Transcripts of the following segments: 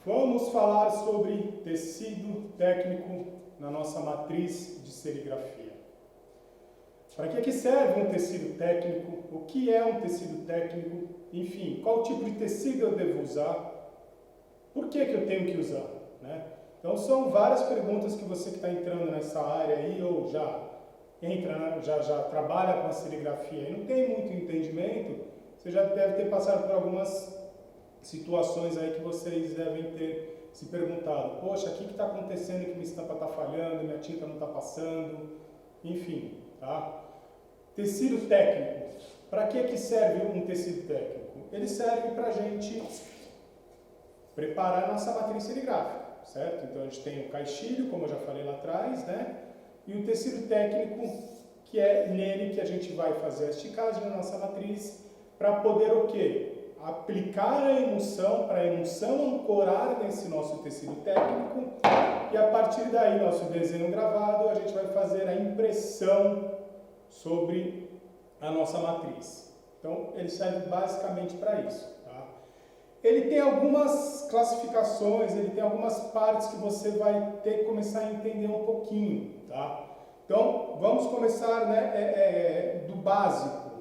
Vamos falar sobre tecido técnico na nossa matriz de serigrafia. Para que serve um tecido técnico? O que é um tecido técnico? Enfim, qual tipo de tecido eu devo usar? Por que eu tenho que usar? Né? Então são várias perguntas que você que está entrando nessa área aí ou já trabalha com a serigrafia e não tem muito entendimento, você já deve ter passado por algumas situações aí que vocês devem ter se perguntado: poxa, o que está acontecendo que minha estampa está falhando, minha tinta não está passando, enfim, tá? Tecido técnico. Para que serve um tecido técnico? Ele serve para a gente preparar a nossa matriz serigráfica, certo? Então a gente tem o caixilho, como eu já falei lá atrás, né? E o tecido técnico, que é nele que a gente vai fazer a esticagem na nossa matriz para poder o quê? Aplicar a emulsão, para a emulsão ancorar nesse nosso tecido técnico, e a partir daí, nosso desenho gravado, a gente vai fazer a impressão sobre a nossa matriz. Então, ele serve basicamente para isso. Tá? Ele tem algumas classificações, ele tem algumas partes que você vai ter que começar a entender um pouquinho. Tá? Então, vamos começar, né, do básico.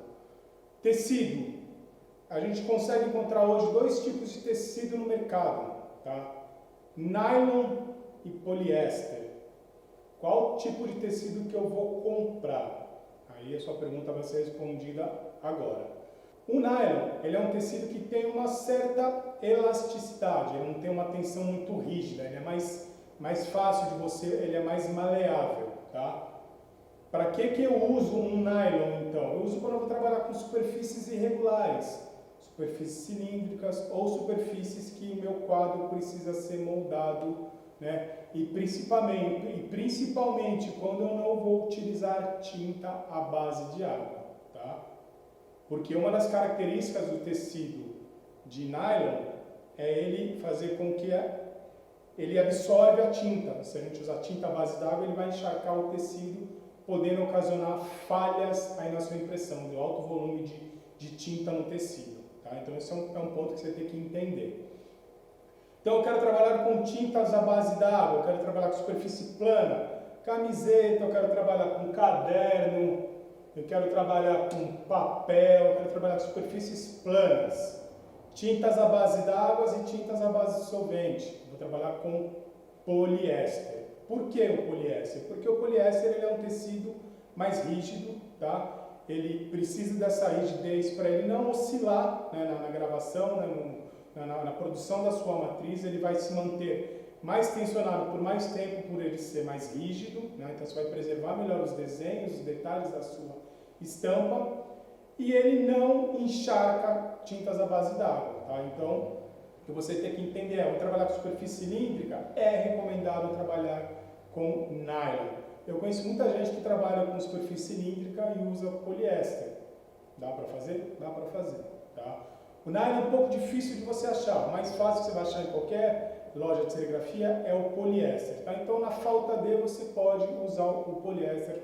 Tecido. A gente consegue encontrar hoje dois tipos de tecido no mercado, tá? Nylon e poliéster. Qual tipo de tecido que eu vou comprar? Aí a sua pergunta vai ser respondida agora. O nylon, ele é um tecido que tem uma certa elasticidade, ele não tem uma tensão muito rígida, ele é mais fácil de você, ele é mais maleável, tá? Para que eu uso um nylon, então? Eu uso quando eu vou trabalhar com superfícies irregulares, superfícies cilíndricas ou superfícies que o meu quadro precisa ser moldado, né? E principalmente quando eu não vou utilizar tinta à base de água, tá? Porque uma das características do tecido de nylon é ele fazer com que ele absorve a tinta. Se a gente usar tinta à base d'água, ele vai encharcar o tecido, podendo ocasionar falhas aí na sua impressão, do alto volume de tinta no tecido. Tá? Então esse é um ponto que você tem que entender. Então eu quero trabalhar com tintas à base d'água, eu quero trabalhar com superfície plana, camiseta, eu quero trabalhar com caderno, eu quero trabalhar com papel, eu quero trabalhar com superfícies planas. Tintas à base d'água e tintas à base de solvente. Vou trabalhar com poliéster. Por que o poliéster? Porque o poliéster ele é um tecido mais rígido, tá? Ele precisa dessa rigidez para ele não oscilar, né, na gravação, né, na produção da sua matriz. Ele vai se manter mais tensionado por mais tempo, por ele ser mais rígido, né? Então você vai preservar melhor os desenhos, os detalhes da sua estampa, e ele não encharca tintas à base d'água. Tá? Então, o que você tem que entender é: vou trabalhar com superfície cilíndrica, é recomendado trabalhar com nylon. Eu conheço muita gente que trabalha com superfície cilíndrica e usa poliéster. Dá para fazer? Dá para fazer. Tá? O nylon é um pouco difícil de você achar. O mais fácil que você vai achar em qualquer loja de serigrafia é o poliéster. Tá? Então, na falta dele, você pode usar o poliéster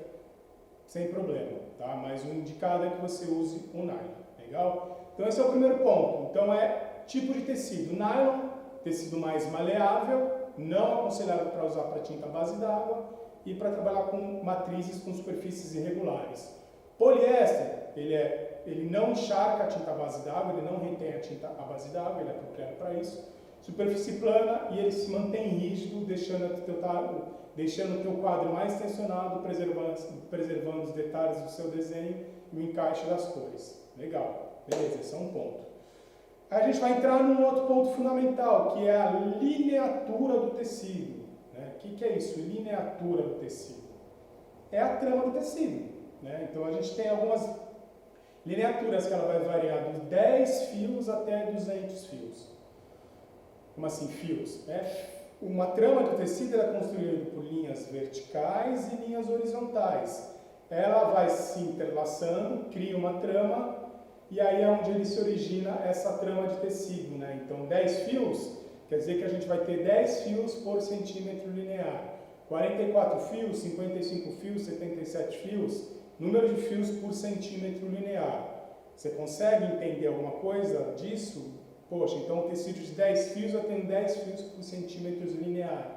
sem problema. Tá? Mas o indicado é que você use o nylon. Legal? Então, esse é o primeiro ponto. Então, tipo de tecido. Nylon, tecido mais maleável, não aconselhado para usar para tinta à base d'água e para trabalhar com matrizes com superfícies irregulares. Poliéster, ele não encharca a tinta à base d'água, ele não retém a tinta à base d'água, ele é apropriado para isso. Superfície plana, e ele se mantém rígido, deixando o teu quadro mais tensionado, preservando os detalhes do seu desenho e o encaixe das cores. Legal, beleza, esse é um ponto. Aí a gente vai entrar num outro ponto fundamental, que é a lineatura do tecido. Né? O que é isso? Lineatura do tecido. É a trama do tecido. Né? Então a gente tem algumas lineaturas que ela vai variar de 10 fios até 200 fios. Como assim fios? Uma trama de tecido é construída por linhas verticais e linhas horizontais. Ela vai se interlaçando, cria uma trama, e aí é onde ele se origina essa trama de tecido. Né? Então 10 fios quer dizer que a gente vai ter 10 fios por centímetro linear. 44 fios, 55 fios, 77 fios, número de fios por centímetro linear. Você consegue entender alguma coisa disso? Poxa, então um tecido de 10 fios eu tenho 10 fios por centímetros linear.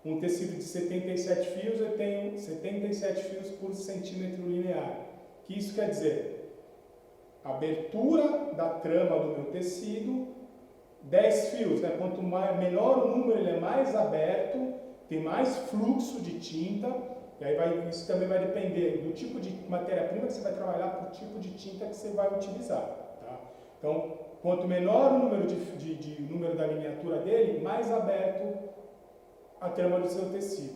Um tecido de 77 fios eu tenho 77 fios por centímetro linear. O que isso quer dizer? A abertura da trama do meu tecido, 10 fios, né? Quanto menor o número, ele é mais aberto, tem mais fluxo de tinta, e aí isso também vai depender do tipo de matéria-prima que você vai trabalhar, para o tipo de tinta que você vai utilizar. Tá? Então, quanto menor o número, número da miniatura dele, mais aberto a trama do seu tecido.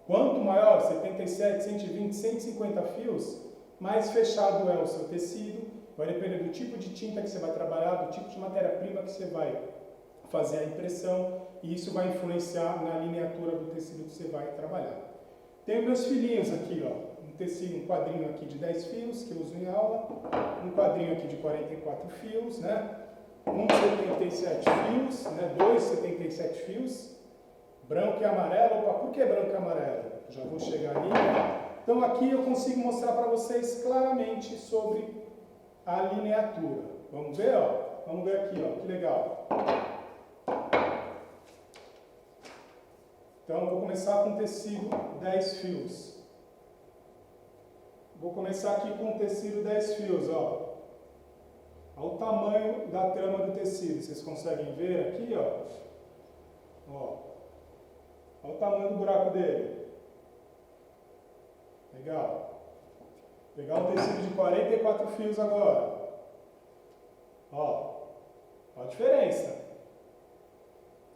Quanto maior, 77, 120, 150 fios, mais fechado é o seu tecido, vai depender do tipo de tinta que você vai trabalhar, do tipo de matéria-prima que você vai fazer a impressão, e isso vai influenciar na lineatura do tecido que você vai trabalhar. Tenho meus filhinhos aqui, ó, um quadrinho aqui de 10 fios, que eu uso em aula, um quadrinho aqui de 44 fios, né? Um de 77 fios, né? Dois 77 fios, branco e amarelo. Opa, por que branco e amarelo? Já vou chegar ali. Então aqui eu consigo mostrar para vocês claramente sobre a lineatura. Vamos ver, ó? Vamos ver aqui, ó, que legal. Então, eu vou começar com tecido 10 fios. Vou começar aqui com tecido 10 fios, ó. Olha o tamanho da trama do tecido. Vocês conseguem ver aqui, ó? Olha o tamanho do buraco dele. Legal. Vou pegar um tecido de 44 fios agora. Ó a diferença.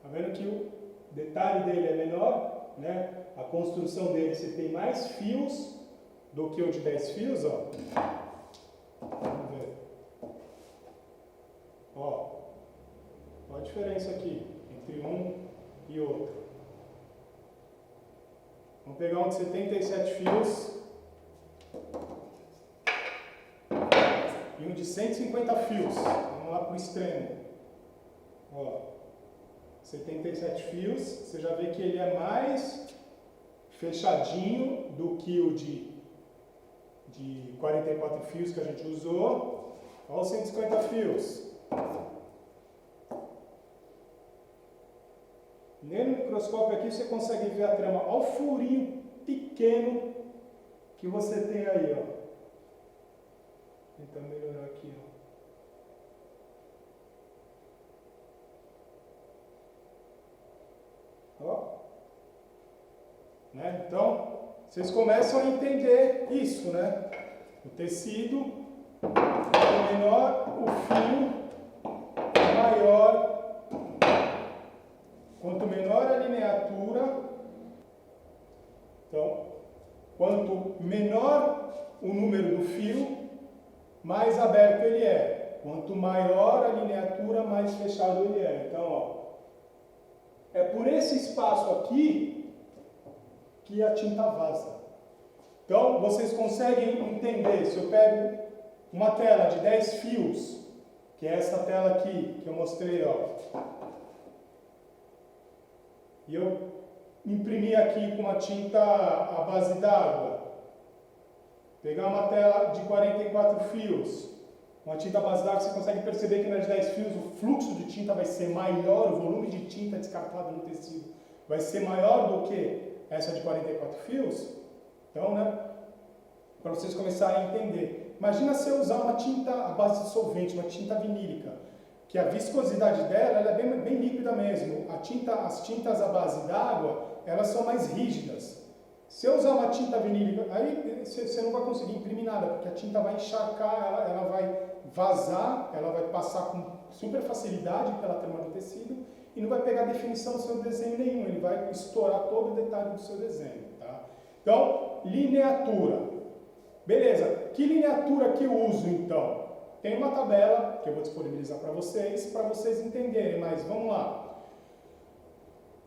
Tá vendo que o detalhe dele é menor, né? A construção dele, você tem mais fios do que o de 10 fios, ó. Vamos ver. Ó a diferença aqui entre um e outro. Vamos pegar um de 77 fios e um de 150 fios. Vamos lá para o extremo. Ó, 77 fios, você já vê que ele é mais fechadinho do que o de 44 fios que a gente usou. Olha os 150 fios. Nem no microscópio aqui você consegue ver a trama. Olha o furinho pequeno que você tem aí, ó. Vou tentar melhorar aqui, ó. Né? Então, vocês começam a entender isso, né? O tecido, quanto menor o fio, maior. Quanto menor a lineatura, então, quanto menor o número do fio, mais aberto ele é. Quanto maior a lineatura, mais fechado ele é. Então, ó, é por esse espaço aqui que a tinta vaza. Então, vocês conseguem entender, se eu pego uma tela de 10 fios, que é essa tela aqui, que eu mostrei, ó, e eu imprimi aqui com uma tinta à base d'água, pegar uma tela de 44 fios, uma tinta à base d'água, você consegue perceber que nas 10 fios o fluxo de tinta vai ser maior, o volume de tinta descartado no tecido vai ser maior do que essa de 44 fios. Então, né, para vocês começarem a entender. Imagina se eu usar uma tinta à base de solvente, uma tinta vinílica, que a viscosidade dela ela é bem líquida mesmo. As tintas à base d'água, elas são mais rígidas. Se eu usar uma tinta vinílica, aí você não vai conseguir imprimir nada, porque a tinta vai encharcar, ela vai vazar, ela vai passar com super facilidade pela trama do tecido e não vai pegar definição do seu desenho nenhum, ele vai estourar todo o detalhe do seu desenho. Tá? Então, lineatura. Beleza, que lineatura que eu uso então? Tem uma tabela que eu vou disponibilizar para vocês entenderem, mas vamos lá.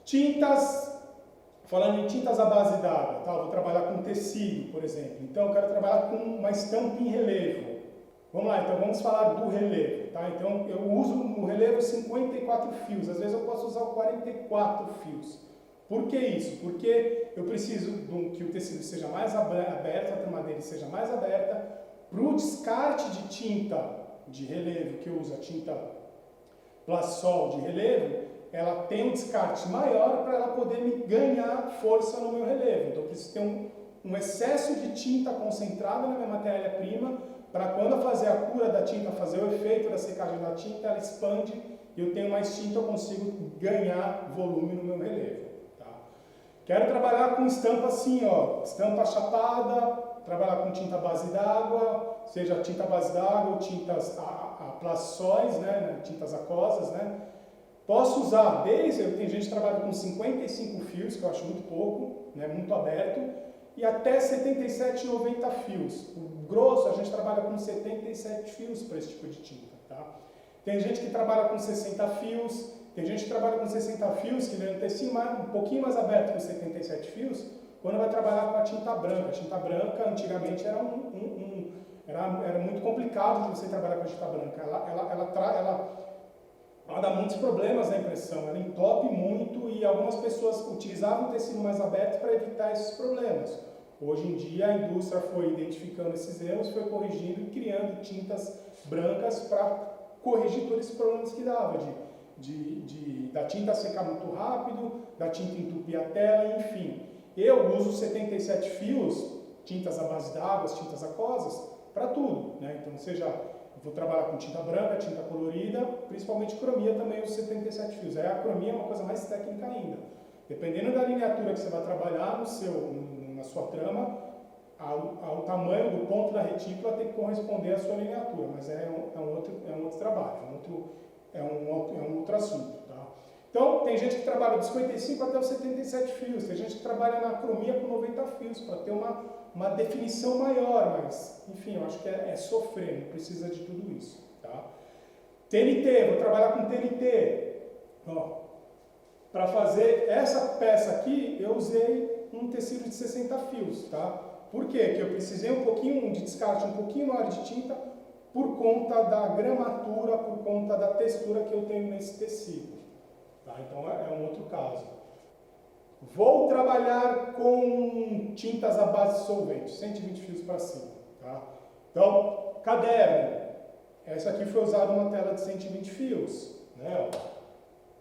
Tintas, falando em tintas à base d'água, tá? Eu vou trabalhar com tecido, por exemplo. Então eu quero trabalhar com uma estampa em relevo. Vamos lá, então vamos falar do relevo, tá? Então eu uso no relevo 54 fios, às vezes eu posso usar 44 fios. Por que isso? Porque eu preciso que o tecido seja mais aberto, a trama dele seja mais aberta, para o descarte de tinta de relevo, que eu uso a tinta plasol de relevo, ela tem um descarte maior para ela poder me ganhar força no meu relevo. Então eu preciso ter um excesso de tinta concentrada na minha matéria-prima, para quando eu fazer a cura da tinta, fazer o efeito da secagem da tinta, ela expande e eu tenho mais tinta, eu consigo ganhar volume no meu relevo. Tá? Quero trabalhar com estampa assim, ó, estampa chapada, trabalhar com tinta base d'água, seja tinta base d'água ou tintas plasóis, né, tintas aquosas, né? Posso usar tem gente que trabalha com 55 fios, que eu acho muito pouco, né, muito aberto, e até 77, 90 fios. O grosso a gente trabalha com 77 fios para esse tipo de tinta. Tá? Tem gente que trabalha com 60 fios, tem gente que trabalha com 60 fios, que vem um tecido um pouquinho mais aberto que 77 fios, quando vai trabalhar com a tinta branca. A tinta branca antigamente era era muito complicado de você trabalhar com a tinta branca. Ela dá muitos problemas na impressão, ela entope muito e algumas pessoas utilizavam o tecido mais aberto para evitar esses problemas. Hoje em dia a indústria foi identificando esses erros, foi corrigindo e criando tintas brancas para corrigir todos esses problemas que dava, da tinta secar muito rápido, da tinta entupir a tela, enfim. Eu uso 77 fios, tintas à base d'água, tintas aquosas, para tudo, né? Então, vou trabalhar com tinta branca, tinta colorida, principalmente cromia também, os 77 fios. Aí a cromia é uma coisa mais técnica ainda. Dependendo da lineatura que você vai trabalhar na sua trama, ao tamanho do ponto da retícula tem que corresponder à sua lineatura, mas é um outro trabalho, é um outro assunto. Tá? Então, tem gente que trabalha dos 55 até os 77 fios, tem gente que trabalha na cromia com 90 fios, para ter uma definição maior, mas, enfim, eu acho que é sofrer, não precisa de tudo isso. Tá? TNT, vou trabalhar com TNT. Para fazer essa peça aqui, eu usei um tecido de 60 fios. Tá? Por quê? Que eu precisei um pouquinho de descarte, um pouquinho maior de tinta, por conta da gramatura, por conta da textura que eu tenho nesse tecido. Tá? Então, é um outro caso. Vou trabalhar com tintas à base de solvente, 120 fios para cima. Tá? Então, caderno. Essa aqui foi usada uma tela de 120 fios. Né?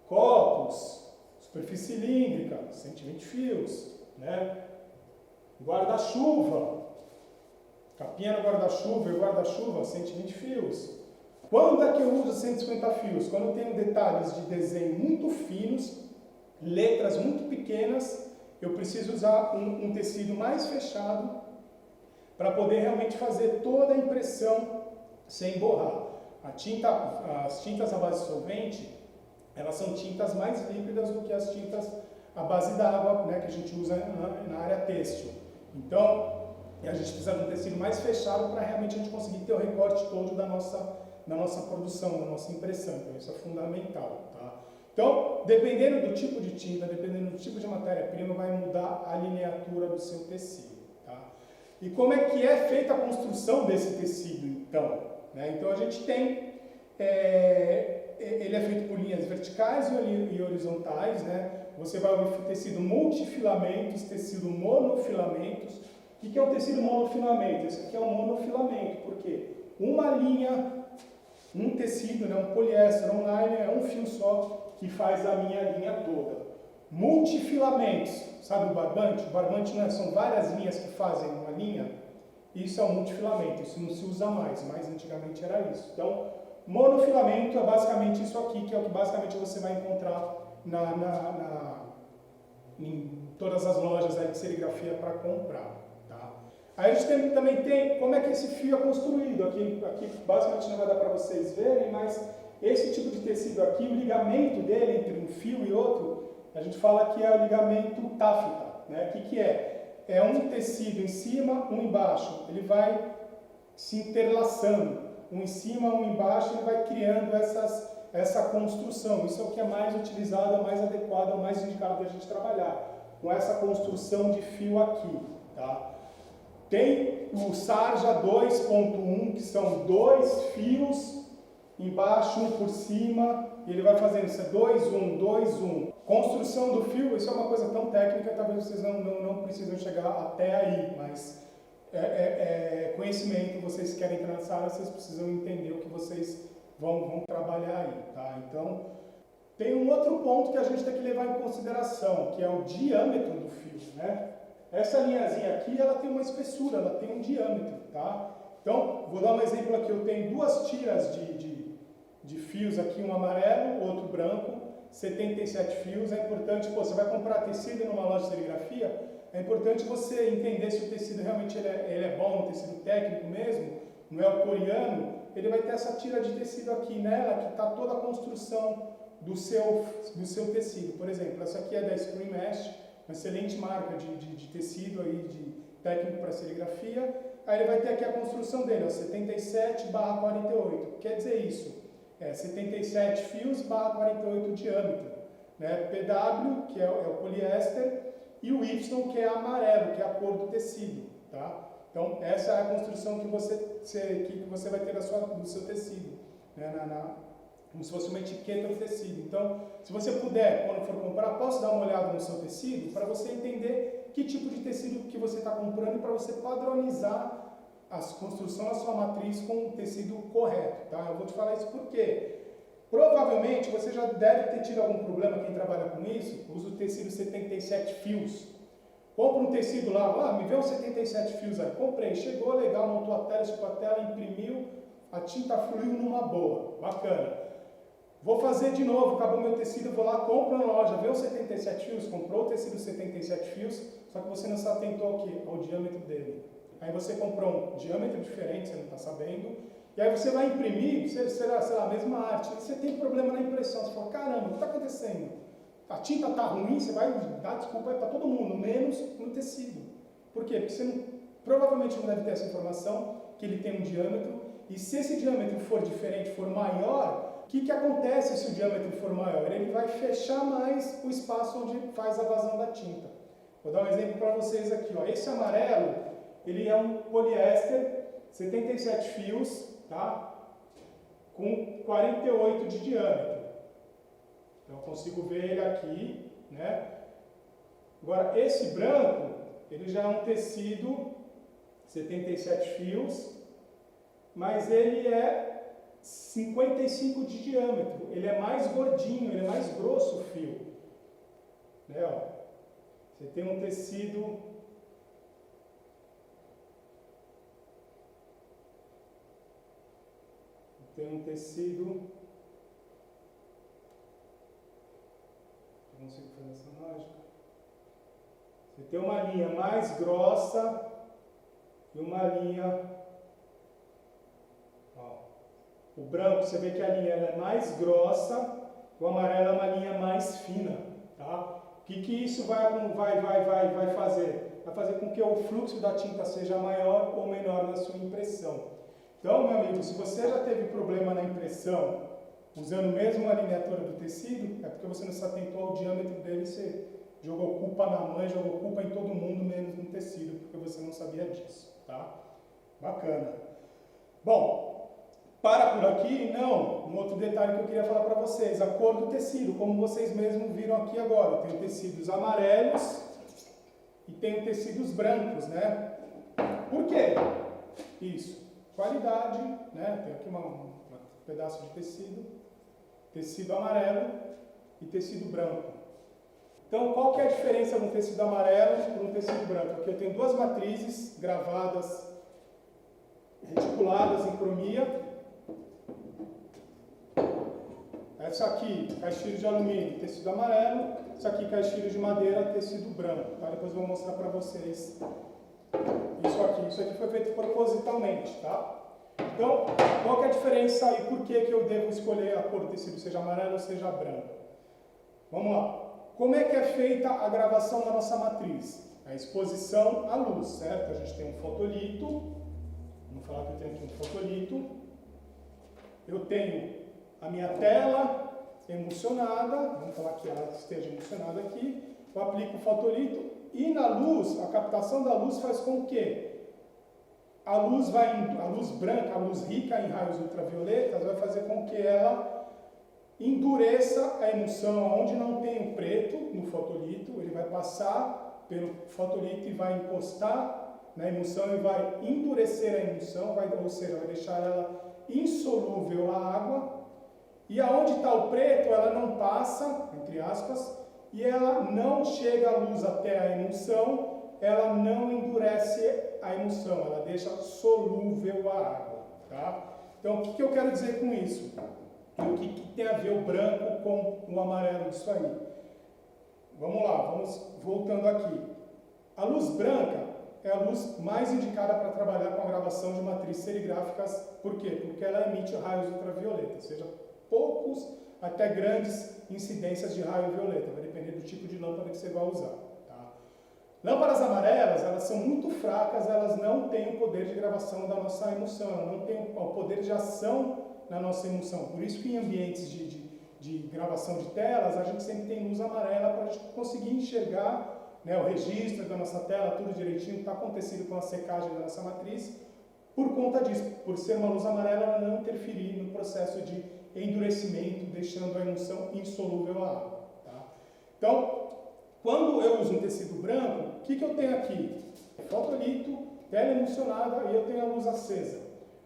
Copos, superfície cilíndrica, 120 fios. Né? Guarda-chuva. Capinha no guarda-chuva e guarda-chuva, 120 fios. Quando é que eu uso 150 fios? Quando eu tenho detalhes de desenho muito finos, letras muito pequenas, eu preciso usar um tecido mais fechado para poder realmente fazer toda a impressão sem borrar. As tintas à base de solvente, elas são tintas mais líquidas do que as tintas à base d'água, né, que a gente usa na área têxtil. Então, a gente precisa de um tecido mais fechado para realmente a gente conseguir ter o recorte todo da nossa produção, da nossa impressão. Então, isso é fundamental. Tá? Então, dependendo do tipo de tinta, dependendo do tipo de matéria-prima, vai mudar a lineatura do seu tecido. Tá? E como é que é feita a construção desse tecido, então? Né? Então, a gente tem, ele é feito por linhas verticais e horizontais. Né? Você vai ver tecido multifilamentos, tecido monofilamentos. O que é um tecido monofilamento? Esse aqui é um monofilamento, porque uma linha, um tecido, né, um poliéster, um nylon, é um fio só que faz a minha linha toda. Multifilamentos, sabe o barbante? O barbante são várias linhas que fazem uma linha. Isso é um multifilamento, isso não se usa mais, mas antigamente era isso. Então, monofilamento é basicamente isso aqui, que é o que basicamente você vai encontrar em todas as lojas aí de serigrafia para comprar. Aí a gente também tem como é que esse fio é construído. Aqui basicamente não vai dar para vocês verem, mas esse tipo de tecido aqui, o ligamento dele entre um fio e outro, a gente fala que é o ligamento táfita. Né? O que é? É um tecido em cima, um embaixo. Ele vai se interlaçando. Um em cima, um embaixo, ele vai criando essa construção. Isso é o que é mais utilizado, mais adequado, mais indicado da gente trabalhar. Com essa construção de fio aqui. Tá? Tem o Sarja 2.1, que são 2 fios embaixo, um por cima, e ele vai fazendo isso, 2, 1, 2, 1. Construção do fio, isso é uma coisa tão técnica, talvez vocês não precisam chegar até aí, mas conhecimento, vocês querem entrar nessa área, vocês precisam entender o que vocês vão trabalhar aí, tá? Então, tem um outro ponto que a gente tem que levar em consideração, que é o diâmetro do fio, né? Essa linhazinha aqui, ela tem uma espessura, ela tem um diâmetro, tá? Então, vou dar um exemplo aqui, eu tenho duas tiras de fios aqui, um amarelo, outro branco, 77 fios. É importante, você vai comprar tecido numa loja de serigrafia, é importante você entender se o tecido realmente ele é bom, um tecido técnico mesmo, não é o coreano. Ele vai ter essa tira de tecido aqui nela, que está toda a construção do seu tecido. Por exemplo, essa aqui é da Screen Mesh, uma excelente marca de tecido aí, de técnico para serigrafia. Aí ele vai ter aqui a construção dele, 77/48. Quer dizer isso, 77 fios / 48 diâmetro, né? PW, que é o poliéster, e o Y, que é amarelo, que é a cor do tecido, tá? Então, essa é a construção que você vai ter no seu tecido, né? Como se fosse uma etiqueta do tecido. Então, se você puder, quando for comprar, posso dar uma olhada no seu tecido, para você entender que tipo de tecido que você está comprando e para você padronizar a construção da sua matriz com o tecido correto, tá? Eu vou te falar isso porque provavelmente você já deve ter tido algum problema, quem trabalha com isso, usa o tecido 77 fios. Compra um tecido lá, me vê uns 77 fios aí. Comprei, chegou, legal, montou a tela, chegou a tela, imprimiu, a tinta fluiu numa boa, bacana. Vou fazer de novo, acabou meu tecido, vou lá, compro na loja, vê os 77 fios, comprou o tecido 77 fios, só que você não se atentou aqui, ao diâmetro dele. Aí você comprou um diâmetro diferente, você não está sabendo, e aí você vai imprimir, será, sei lá, a mesma arte, e você tem problema na impressão, você fala, caramba, o que está acontecendo? A tinta está ruim, você vai dar desculpa para todo mundo, menos no tecido. Por quê? Porque você provavelmente não deve ter essa informação, que ele tem um diâmetro, e se esse diâmetro for diferente, for maior, o que acontece se o diâmetro for maior? Ele vai fechar mais o espaço onde faz a vazão da tinta. Vou dar um exemplo para vocês aqui. Ó. Esse amarelo, ele é um poliéster, 77 fios, tá? Com 48 de diâmetro. Então eu consigo ver ele aqui, né? Agora, esse branco, ele já é um tecido 77 fios, mas ele é 55 de diâmetro, ele é mais gordinho, ele é mais grosso o fio. Né, ó. Você tem um tecido não consigo fazer essa mágica. Você tem uma linha mais grossa e uma linha. O branco, você vê que a linha é mais grossa, o amarelo é uma linha mais fina, tá? O que isso vai fazer? Vai fazer com que o fluxo da tinta seja maior ou menor na sua impressão. Então, meu amigo, se você já teve problema na impressão, usando mesmo a lineatura do tecido, é porque você não se atentou ao diâmetro dele, você jogou culpa na mãe, jogou culpa em todo mundo, menos no tecido, porque você não sabia disso, tá? Bacana. Bom, para por aqui, não. Um outro detalhe que eu queria falar para vocês, a cor do tecido, como vocês mesmos viram aqui agora. Tem tecidos amarelos e tem tecidos brancos, né? Por quê? Isso. Qualidade, né? Tem aqui um pedaço de tecido amarelo e tecido branco. Então, qual que é a diferença de um tecido amarelo para um tecido branco? Aqui eu tenho duas matrizes gravadas, reticuladas em cromia. Essa aqui, caixilho de alumínio, tecido amarelo. Essa aqui, caixilho de madeira, tecido branco. Tá? Depois eu vou mostrar para vocês isso aqui. Isso aqui foi feito propositalmente, tá? Então, qual que é a diferença e por que eu devo escolher a cor do tecido, seja amarelo ou seja branco? Vamos lá. Como é que é feita a gravação da nossa matriz? A exposição à luz, certo? A gente tem um fotolito. Vamos falar que eu tenho aqui um fotolito. Eu tenho a minha tela emulsionada, vamos falar que ela esteja emulsionada aqui, eu aplico o fotolito e na luz, a captação da luz faz com que a luz branca, a luz rica em raios ultravioletas, vai fazer com que ela endureça a emulsão. Onde não tem o preto no fotolito, ele vai passar pelo fotolito e vai encostar na emulsão e vai endurecer a emulsão, ou seja, vai deixar ela insolúvel à água. E aonde está o preto, ela não passa, entre aspas, e ela não chega a luz até a emulsão, ela não endurece a emulsão, ela deixa solúvel a água. Tá? Então, o que eu quero dizer com isso? O que tem a ver o branco com o amarelo disso aí? Vamos lá, vamos voltando aqui. A luz branca é a luz mais indicada para trabalhar com a gravação de matrizes serigráficas. Por quê? Porque ela emite raios ultravioletas, ou seja, poucos até grandes incidências de raio violeta, vai depender do tipo de lâmpada que você vai usar. Tá? Lâmpadas amarelas, elas são muito fracas, elas não têm o poder de gravação da nossa emulsão, elas não têm o poder de ação na nossa emulsão. Por isso que em ambientes de gravação de telas, a gente sempre tem luz amarela para a gente conseguir enxergar, né, o registro da nossa tela, tudo direitinho, está acontecendo com a secagem da nossa matriz, por conta disso, por ser uma luz amarela, ela não interferir no processo de endurecimento, deixando a emulsão insolúvel à água. Tá? Então, quando eu uso um tecido branco, o que eu tenho aqui? Fotolito, tela emulsionada e eu tenho a luz acesa.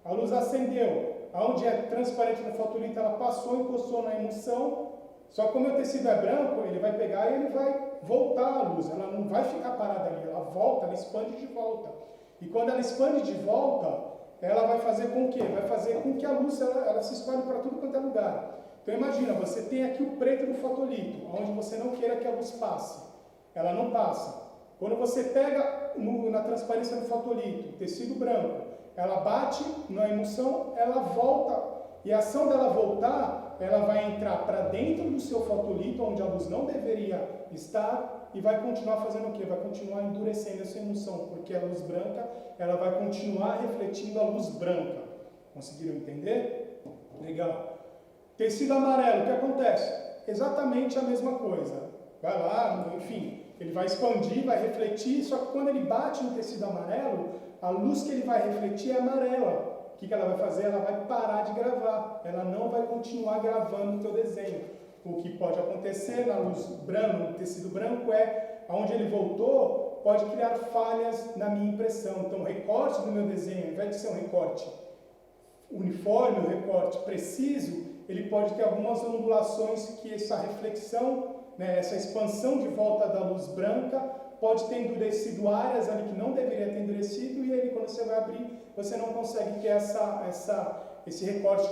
A luz acendeu, aonde é transparente no fotolito, ela passou, encostou na emulsão, só que como o tecido é branco, ele vai pegar e ele vai voltar a luz, ela não vai ficar parada ali, ela volta, ela expande de volta. E quando ela expande de volta, ela vai fazer com que? Vai fazer com que a luz ela se espalhe para tudo quanto é lugar. Então imagina, você tem aqui o preto do fotolito, onde você não queira que a luz passe. Ela não passa. Quando você pega na transparência do fotolito, tecido branco, ela bate na emulsão, ela volta. E a ação dela voltar, ela vai entrar para dentro do seu fotolito, onde a luz não deveria estar, e vai continuar fazendo o quê? Vai continuar endurecendo essa emulsão, porque a luz branca, ela vai continuar refletindo a luz branca. Conseguiram entender? Legal. Tecido amarelo, o que acontece? Exatamente a mesma coisa. Vai lá, enfim, ele vai expandir, vai refletir, só que quando ele bate no tecido amarelo, a luz que ele vai refletir é amarela. O que ela vai fazer? Ela vai parar de gravar, ela não vai continuar gravando o teu desenho. O que pode acontecer na luz branca, no tecido branco, é onde ele voltou, pode criar falhas na minha impressão. Então, o recorte do meu desenho, ao invés de ser um recorte uniforme, um recorte preciso, ele pode ter algumas ondulações que essa reflexão, né, essa expansão de volta da luz branca, pode ter endurecido áreas ali que não deveria ter endurecido, e aí quando você vai abrir, você não consegue ter esse recorte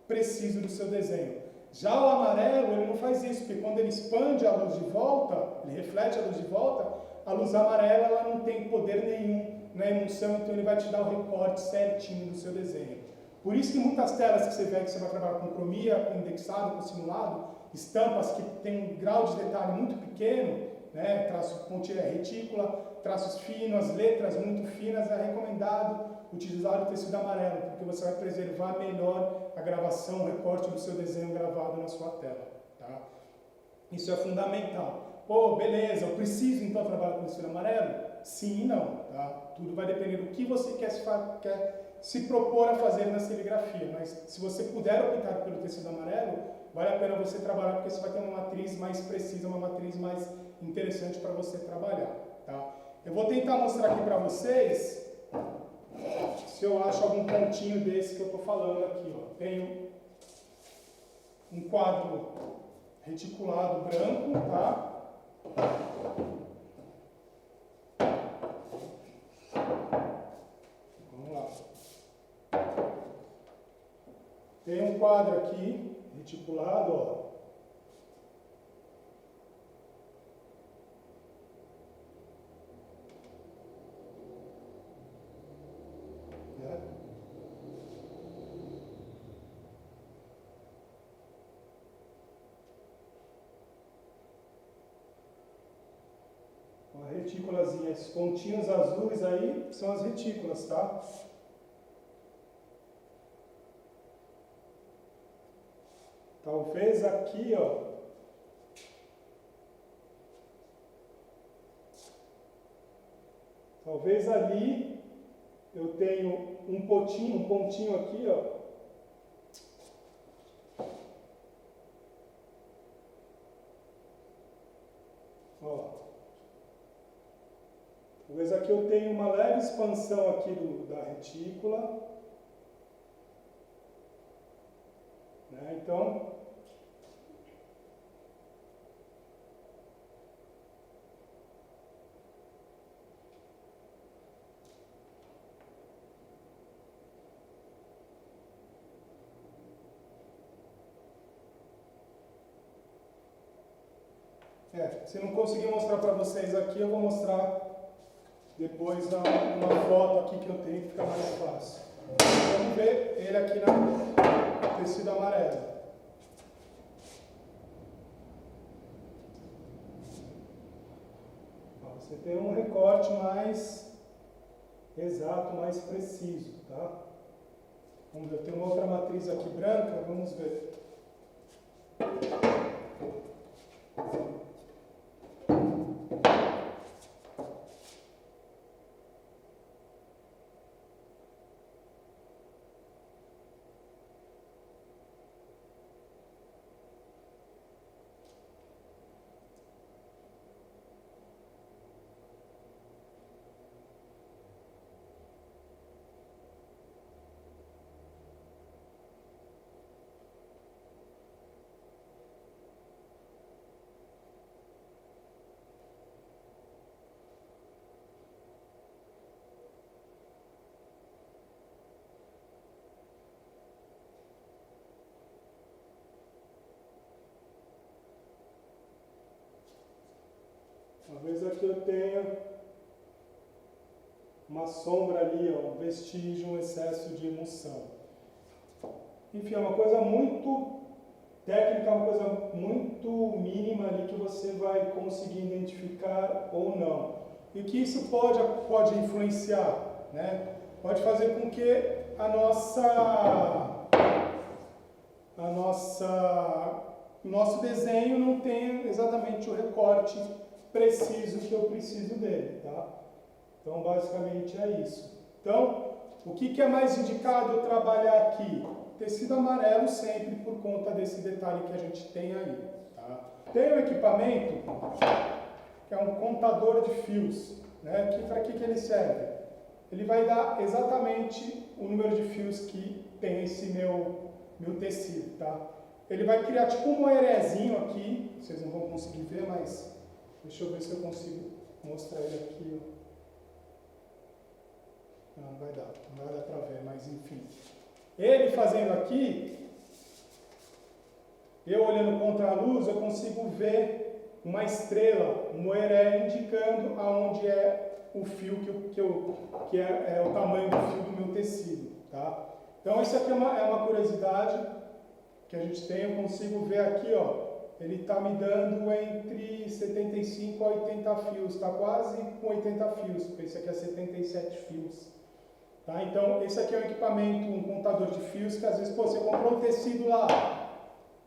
preciso do seu desenho. Já o amarelo, ele não faz isso, porque quando ele expande a luz de volta, ele reflete a luz de volta, a luz amarela ela não tem poder nenhum na emulsão, então ele vai te dar o recorte certinho do seu desenho. Por isso que muitas telas que você vê que você vai trabalhar com cromia, com indexado, com simulado, estampas que tem um grau de detalhe muito pequeno, né, traço pontilha retícula, traços finos, as letras muito finas, é recomendado utilizar o tecido amarelo, porque você vai preservar melhor a gravação, o recorte do seu desenho gravado na sua tela. Tá? Isso é fundamental. Pô, beleza, eu preciso então trabalhar com tecido amarelo? Sim e não. Tá? Tudo vai depender do que você quer se propor a fazer na serigrafia, mas se você puder optar pelo tecido amarelo, vale a pena você trabalhar, porque você vai ter uma matriz mais precisa, uma matriz mais interessante para você trabalhar. Tá? Eu vou tentar mostrar aqui para vocês se eu acho algum pontinho desse que eu estou falando aqui. Ó. Tenho um quadro reticulado branco, tá? Vamos lá. Tem um quadro aqui reticulado, ó. Uma retículazinha, esses pontinhos azuis aí são as retículas, tá? Talvez aqui, ó, talvez ali eu tenho um pontinho aqui, ó. Ó. Talvez aqui eu tenha uma leve expansão aqui da retícula. Né? Então, se não conseguir mostrar para vocês aqui, eu vou mostrar depois uma foto aqui que eu tenho que fica mais fácil. Vamos ver ele aqui no tecido amarelo. Você tem um recorte mais exato, mais preciso, tá? Vamos ver, tem uma outra matriz aqui branca, vamos ver. Talvez aqui eu tenha uma sombra ali, ó, um vestígio, um excesso de emulsão. Enfim, é uma coisa muito técnica, uma coisa muito mínima ali que você vai conseguir identificar ou não. E que isso pode influenciar, né? Pode fazer com que nosso desenho não tenha exatamente o recorte preciso que eu preciso dele, tá? Então, basicamente é isso. Então, o que é mais indicado eu trabalhar aqui? Tecido amarelo sempre por conta desse detalhe que a gente tem aí, tá? Tem um equipamento que é um contador de fios, né? Para que ele serve? Ele vai dar exatamente o número de fios que tem esse meu tecido, tá? Ele vai criar tipo um moerezinho aqui, vocês não vão conseguir ver, mas deixa eu ver se eu consigo mostrar ele aqui. Não vai dar para ver, mas enfim. Ele fazendo aqui, eu olhando contra a luz, eu consigo ver uma estrela, um moeré, indicando aonde é o fio que é o tamanho do fio do meu tecido, tá? Então isso aqui é uma curiosidade que a gente tem. Eu consigo ver aqui, ó. Ele está me dando entre 75 a 80 fios, está quase com 80 fios, porque esse aqui é 77 fios. Tá? Então, esse aqui é um equipamento, um contador de fios, que às vezes, você comprou um tecido lá,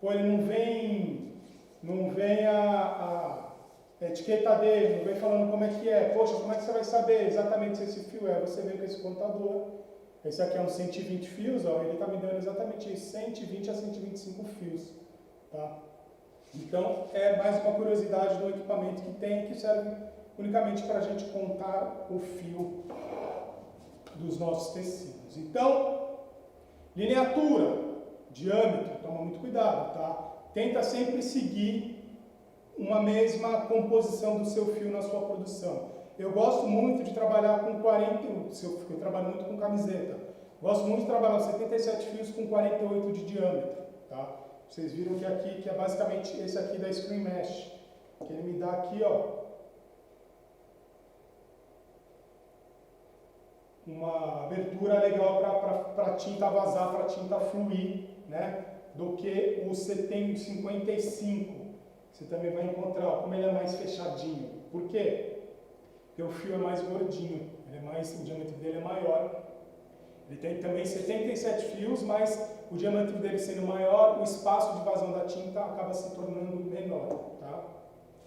ele não vem a etiqueta dele, não vem falando como é que é. Poxa, como é que você vai saber exatamente se esse fio é? Você vem com esse contador. Esse aqui é um 120 fios, ó, ele está me dando exatamente isso, 120 a 125 fios. Tá? Então, é mais uma curiosidade do equipamento que serve unicamente para a gente contar o fio dos nossos tecidos. Então, lineatura, diâmetro, toma muito cuidado, tá? Tenta sempre seguir uma mesma composição do seu fio na sua produção. Eu gosto muito de trabalhar com 40, eu trabalho muito com camiseta. Gosto muito de trabalhar 77 fios com 48 de diâmetro, tá? Vocês viram que aqui, que é basicamente esse aqui da Screen Mesh, que ele me dá aqui, ó, uma abertura legal para a tinta vazar, para a tinta fluir, né? Do que o 55. Você também vai encontrar, ó, como ele é mais fechadinho. Por quê? Porque o fio é mais gordinho, o diâmetro dele é maior. Ele tem também 77 fios, mas o diâmetro dele sendo maior, o espaço de vazão da tinta acaba se tornando menor, tá?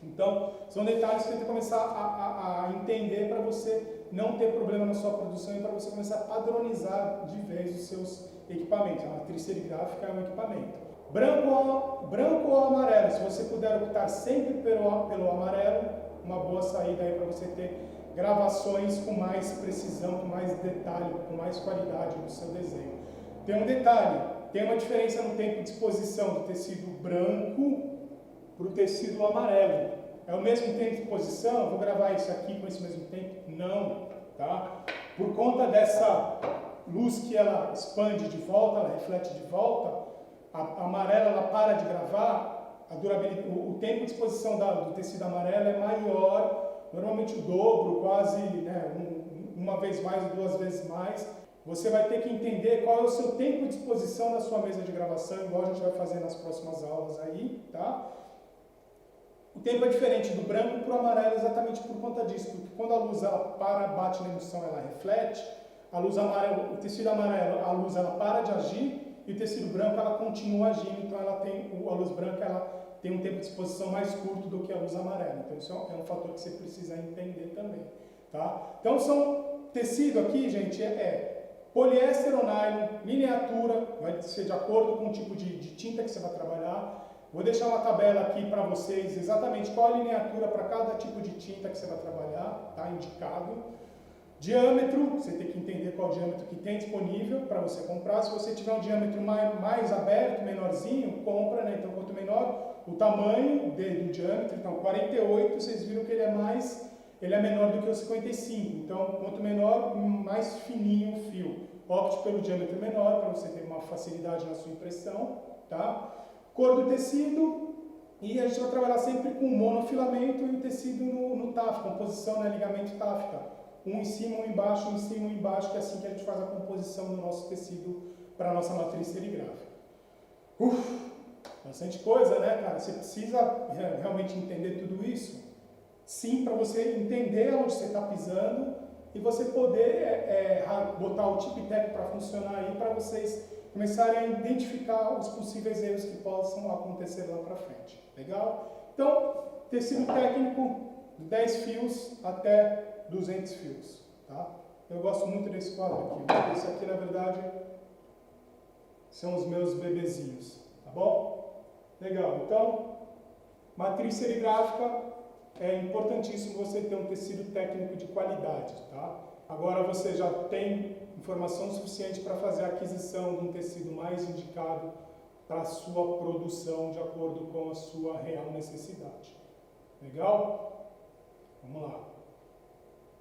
Então, são detalhes que você tem que começar a entender para você não ter problema na sua produção e para você começar a padronizar de vez os seus equipamentos. A matriz serigráfica é um equipamento. Branco ou amarelo? Se você puder optar sempre pelo amarelo, uma boa saída aí para você ter gravações com mais precisão, com mais detalhe, com mais qualidade no seu desenho. Tem um detalhe, tem uma diferença no tempo de exposição do tecido branco para o tecido amarelo. É o mesmo tempo de exposição? Eu vou gravar isso aqui com esse mesmo tempo? Não, tá? Por conta dessa luz que ela expande de volta, ela reflete de volta, a amarela ela para de gravar, a durabilidade, o tempo de exposição do tecido amarelo é maior, normalmente o dobro, quase, né, uma vez mais ou duas vezes mais. Você vai ter que entender qual é o seu tempo de exposição na sua mesa de gravação, igual a gente vai fazer nas próximas aulas aí, tá? O tempo é diferente do branco para o amarelo exatamente por conta disso, porque quando a luz ela para, bate na emissão, ela reflete, a luz amarela, o tecido amarelo, a luz ela para de agir e o tecido branco ela continua agindo, então ela tem, a luz branca ela tem um tempo de exposição mais curto do que a luz amarela, então isso é um fator que você precisa entender também, tá? Então tecido aqui, gente, poliéster ou nylon, miniatura, vai ser de acordo com o tipo de tinta que você vai trabalhar. Vou deixar uma tabela aqui para vocês, exatamente qual a lineatura para cada tipo de tinta que você vai trabalhar, tá indicado. Diâmetro, você tem que entender qual o diâmetro que tem disponível para você comprar. Se você tiver um diâmetro mais aberto, menorzinho, compra, né? Então, quanto menor o tamanho do diâmetro, então 48, vocês viram que ele é menor do que o 55. Então, quanto menor, mais fininho o fio. Opte pelo diâmetro menor para você ter uma facilidade na sua impressão, tá? Cor do tecido, e a gente vai trabalhar sempre com monofilamento e o tecido no TAF, composição, né, ligamento táfica. Um em cima, um embaixo, um em cima, um embaixo, que é assim que a gente faz a composição do nosso tecido para a nossa matriz serigráfica. Bastante coisa, né, cara? Você precisa realmente entender tudo isso? Sim, para você entender onde você está pisando e você poder botar o TIP-TEC para funcionar aí, para vocês começarem a identificar os possíveis erros que possam acontecer lá para frente. Legal? Então, tecido técnico, 10 fios até 200 fios. Tá? Eu gosto muito desse quadro aqui. Esse aqui, na verdade, são os meus bebezinhos. Tá bom? Legal. Então, matriz serigráfica, é importantíssimo você ter um tecido técnico de qualidade. Tá? Agora você já tem informação suficiente para fazer a aquisição de um tecido mais indicado para a sua produção, de acordo com a sua real necessidade. Legal? Vamos lá.